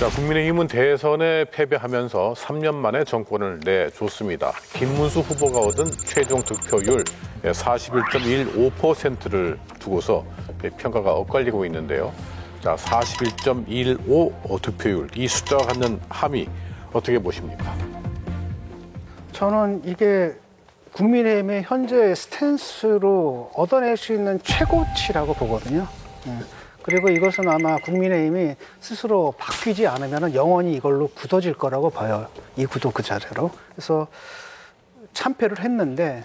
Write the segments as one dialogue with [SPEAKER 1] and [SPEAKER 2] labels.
[SPEAKER 1] 자, 국민의힘은 대선에 패배하면서 3년 만에 정권을 내줬습니다. 김문수 후보가 얻은 최종 득표율 41.15%를 두고서 평가가 엇갈리고 있는데요. 자, 41.15 득표율, 이 숫자가 갖는 함의 어떻게 보십니까?
[SPEAKER 2] 저는 이게 국민의힘의 현재 스탠스로 얻어낼 수 있는 최고치라고 보거든요. 그리고 이것은 아마 국민의힘이 스스로 바뀌지 않으면 영원히 이걸로 굳어질 거라고 봐요. 이 구도 그 자체로. 그래서 참패를 했는데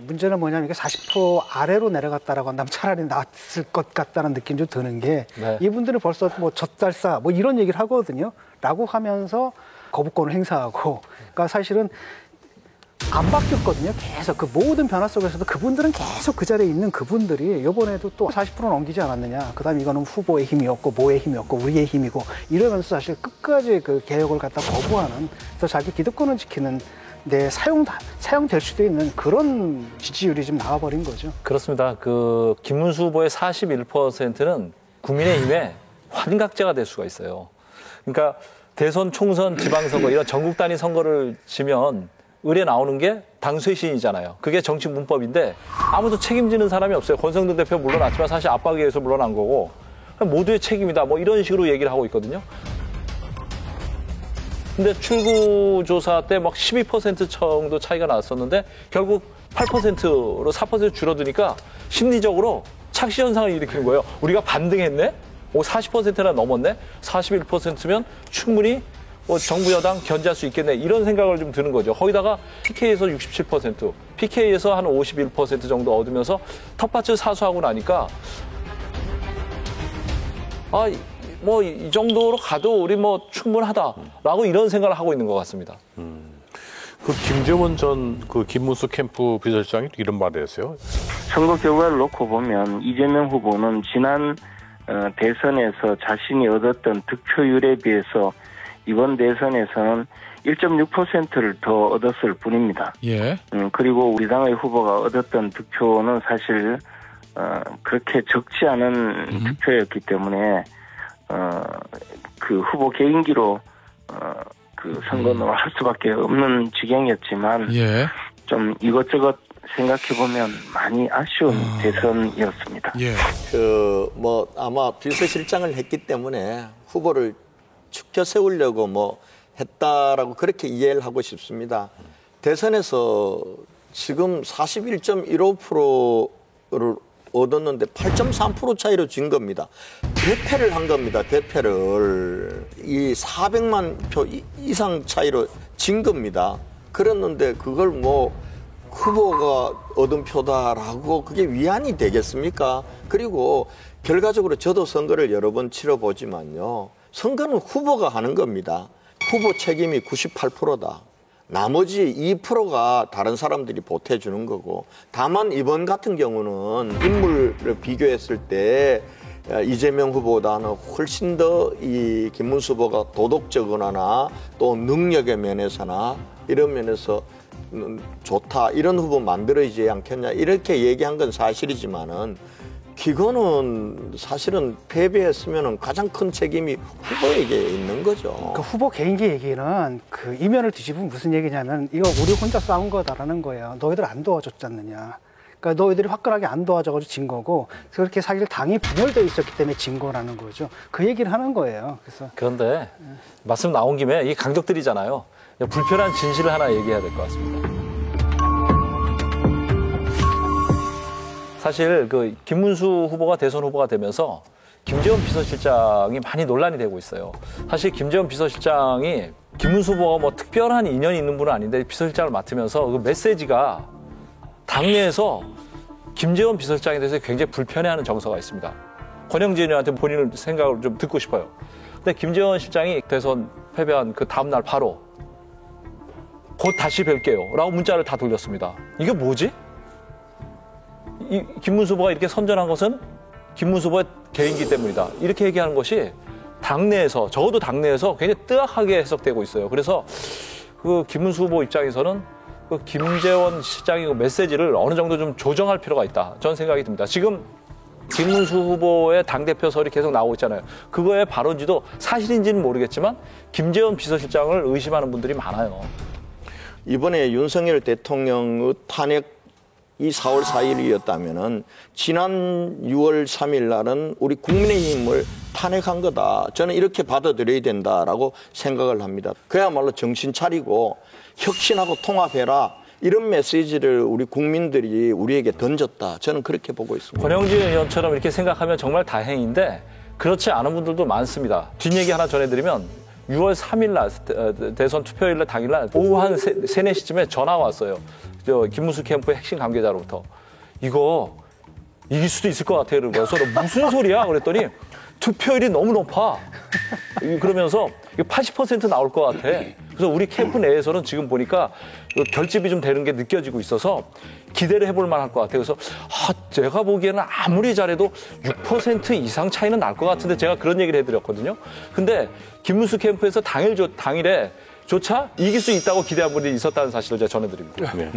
[SPEAKER 2] 문제는 뭐냐면 이게 40% 아래로 내려갔다라고 한다면 차라리 낫을 것 같다는 느낌이 좀 드는 게 이분들은 벌써 뭐 젖살싸 뭐 이런 얘기를 하거든요. 라고 하면서 거부권을 행사하고 그러니까 사실은 안 바뀌었거든요. 계속 그 모든 변화 속에서도 그분들은 계속 그 자리에 있는 그분들이 이번에도 또 40% 넘기지 않았느냐. 그다음에 이거는 후보의 힘이었고 뭐의 힘이었고 우리의 힘이고 이러면서 사실 끝까지 그 개혁을 갖다 거부하는 그래서 자기 기득권을 지키는 데 사용될 수도 있는 그런 지지율이 좀 나와버린 거죠.
[SPEAKER 3] 그렇습니다. 그 김문수 후보의 41%는 국민의힘의 환각제가 될 수가 있어요. 그러니까 대선, 총선, 지방선거 이런 전국 단위 선거를 지면 의뢰 나오는 게 당쇄신이잖아요. 그게 정치 문법인데 아무도 책임지는 사람이 없어요. 권성동 대표 물러났지만 사실 압박에 의해서 물러난 거고 모두의 책임이다. 뭐 이런 식으로 얘기를 하고 있거든요. 근데 출구조사 때 막 12% 정도 차이가 났었는데 결국 8%로 4% 줄어드니까 심리적으로 착시 현상을 일으키는 거예요. 우리가 반등했네? 40%나 넘었네? 41%면 충분히 정부 여당 견제할 수 있겠네 이런 생각을 좀 드는 거죠. 거기다가 PK에서 67%, PK에서 한 51% 정도 얻으면서 텃밭을 사수하고 나니까 뭐 이 정도로 가도 우리 뭐 충분하다라고 이런 생각을 하고 있는 것 같습니다.
[SPEAKER 1] 그 김재원 전 그 김문수 캠프 비서실장이 이런 말을 했어요.
[SPEAKER 4] 선거 결과를 놓고 보면 이재명 후보는 지난 대선에서 자신이 얻었던 득표율에 비해서 이번 대선에서는 1.6%를 더 얻었을 뿐입니다.
[SPEAKER 5] 예.
[SPEAKER 4] 그리고 우리 당의 후보가 얻었던 득표는 사실 그렇게 적지 않은 득표였기 때문에 그 후보 개인기로 그 선거는 할 수밖에 없는 지경이었지만 좀 이것저것 생각해보면 많이 아쉬운 대선이었습니다.
[SPEAKER 5] 예.
[SPEAKER 6] 뭐 아마 비서실장을 했기 때문에 후보를 축켜 세우려고 뭐 했다라고 그렇게 이해를 하고 싶습니다. 대선에서 지금 41.15%를 얻었는데 8.3% 차이로 진 겁니다. 대패를 한 겁니다. 대패를. 이 400만 표 이상 차이로 진 겁니다. 그랬는데 그걸 뭐 후보가 얻은 표다라고 그게 위안이 되겠습니까? 그리고 결과적으로 저도 선거를 여러 번 치러보지만요. 선거는 후보가 하는 겁니다. 후보 책임이 98%다. 나머지 2%가 다른 사람들이 보태주는 거고 다만 이번 같은 경우는 인물을 비교했을 때 이재명 후보보다는 훨씬 더 이 김문수 후보가 도덕적으로나 또 능력의 면에서나 이런 면에서 좋다. 이런 후보 만들어지지 않겠냐. 이렇게 얘기한 건 사실이지만은 그거는 사실은 패배했으면 가장 큰 책임이 후보에게 있는 거죠.
[SPEAKER 2] 그 후보 개인기 얘기는 그 이면을 뒤집으면 무슨 얘기냐면 이거 우리 혼자 싸운 거다라는 거예요. 너희들 안 도와줬지 않느냐. 그러니까 너희들이 화끈하게 안 도와줘가지고 진 거고 그렇게 사실 당이 분열되어 있었기 때문에 진 거라는 거죠. 그 얘기를 하는 거예요. 그래서
[SPEAKER 3] 그런데 말씀 나온 김에 이 강적들이잖아요. 불편한 진실을 하나 얘기해야 될 것 같습니다. 사실 그 김문수 후보가 대선 후보가 되면서 김재원 비서실장이 많이 논란이 되고 있어요. 사실 김재원 비서실장이 김문수 후보가 뭐 특별한 인연이 있는 분은 아닌데 비서실장을 맡으면서 그 메시지가 당내에서 김재원 비서실장에 대해서 굉장히 불편해하는 정서가 있습니다. 권영진 의원한테 본인의 생각을 좀 듣고 싶어요. 근데 김재원 실장이 대선 패배한 그 다음날 바로 곧 다시 뵐게요 라고 문자를 다 돌렸습니다. 이게 뭐지? 이 김문수 후보가 이렇게 선전한 것은 김문수 후보의 개인기 때문이다. 이렇게 얘기하는 것이 당내에서 적어도 당내에서 굉장히 뜨악하게 해석되고 있어요. 그래서 그 김문수 후보 입장에서는 그 김재원 실장의 그 메시지를 어느 정도 좀 조정할 필요가 있다. 저는 생각이 듭니다. 지금 김문수 후보의 당대표설이 계속 나오고 있잖아요. 그거의 발언지도 사실인지는 모르겠지만 김재원 비서실장을 의심하는 분들이 많아요.
[SPEAKER 6] 이번에 윤석열 대통령의 탄핵이 4월 4일이었다면은 지난 6월 3일 날은 우리 국민의힘을 탄핵한 거다. 저는 이렇게 받아들여야 된다라고 생각을 합니다. 그야말로 정신 차리고 혁신하고 통합해라. 이런 메시지를 우리 국민들이 우리에게 던졌다. 저는 그렇게 보고 있습니다.
[SPEAKER 3] 권영진 의원처럼 이렇게 생각하면 정말 다행인데 그렇지 않은 분들도 많습니다. 뒷얘기 하나 전해드리면 6월 3일 날 대선 투표일 날 당일 날 오후 한 3, 4시쯤에 전화가 왔어요. 김문수 캠프의 핵심 관계자로부터. 이거 이길 수도 있을 것 같아요. 그래서 무슨 소리야? 그랬더니 투표율이 너무 높아. 그러면서 80% 나올 것 같아. 그래서 우리 캠프 내에서는 지금 보니까 결집이 좀 되는 게 느껴지고 있어서 기대를 해볼 만할 것 같아요. 그래서 제가 보기에는 아무리 잘해도 6% 이상 차이는 날 것 같은데 제가 그런 얘기를 해드렸거든요. 근데 김문수 캠프에서 당일에 조차 이길 수 있다고 기대한 분이 있었다는 사실을 제가 전해드립니다.
[SPEAKER 1] 네.